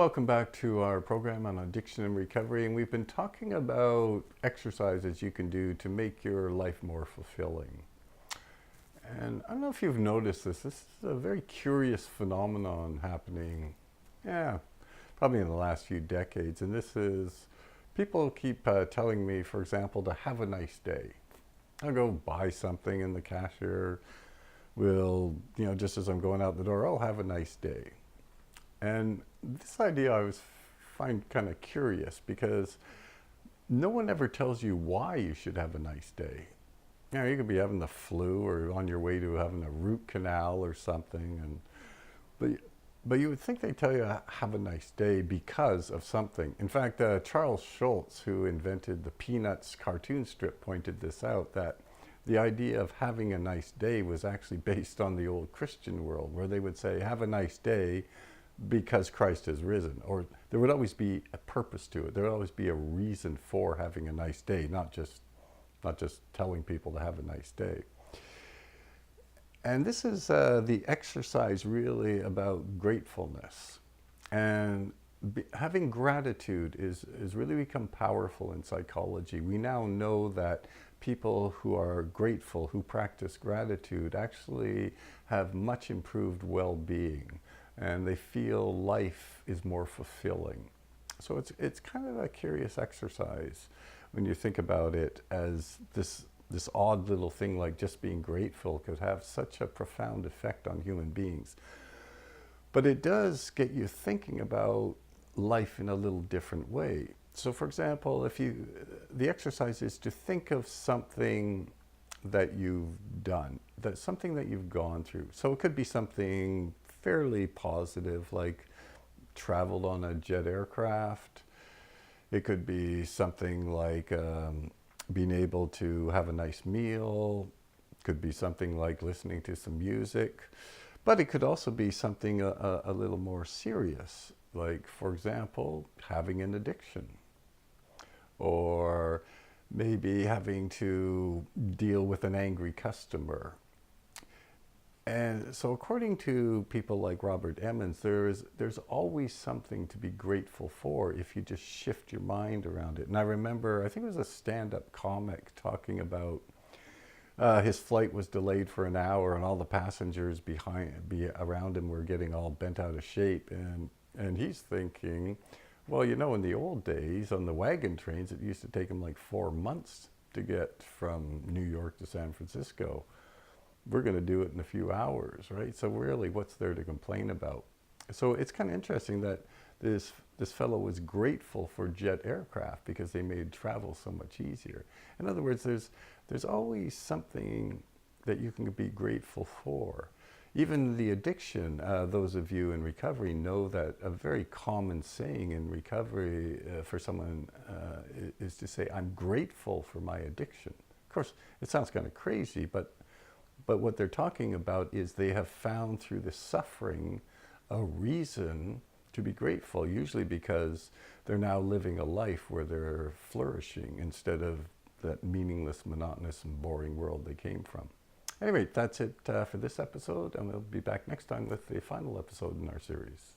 welcome back to our program on addiction and recovery. And we've been talking about exercises you can do to make your life more fulfilling. And I don't know if you've noticed this. This is a very curious phenomenon happening, probably in the last few decades. And this is, people keep telling me, for example, to have a nice day. I'll go buy something and the cashier will, just as I'm going out the door, oh, have a nice day. And this idea I always find kind of curious because no one ever tells you why you should have a nice day. You could be having the flu or on your way to having a root canal or something, but you would think they'd tell you have a nice day because of something. In fact, Charles Schulz, who invented the Peanuts cartoon strip, pointed this out, that the idea of having a nice day was actually based on the old Christian world, where they would say, have a nice day because Christ has risen. Or there would always be a purpose to it. There would always be a reason for having a nice day, not just telling people to have a nice day. And this is the exercise really about gratefulness. And having gratitude is really become powerful in psychology. We now know that people who are grateful, who practice gratitude, actually have much improved well-being, and they feel life is more fulfilling. So it's kind of a curious exercise when you think about it, as this odd little thing like just being grateful could have such a profound effect on human beings. But it does get you thinking about life in a little different way. So for example, the exercise is to think of something that you've done, something that you've gone through. So it could be something fairly positive, like traveled on a jet aircraft. It could be something like being able to have a nice meal. It could be something like listening to some music. But it could also be something a little more serious, like, for example, having an addiction, or maybe having to deal with an angry customer. And so according to people like Robert Emmons, there's always something to be grateful for if you just shift your mind around it. And I remember, I think it was a stand-up comic talking about his flight was delayed for an hour and all the passengers around him were getting all bent out of shape. And he's thinking, well, in the old days on the wagon trains, it used to take him like 4 months to get from New York to San Francisco. We're going to do it in a few hours, right? So really, what's there to complain about? So it's kind of interesting that this fellow was grateful for jet aircraft because they made travel so much easier. In other words, there's always something that you can be grateful for. Even the addiction, those of you in recovery know that a very common saying in recovery for someone is to say, I'm grateful for my addiction. Of course, it sounds kind of crazy, but what they're talking about is they have found through the suffering a reason to be grateful, usually because they're now living a life where they're flourishing instead of that meaningless, monotonous, and boring world they came from. Anyway, that's it for this episode, and we'll be back next time with the final episode in our series.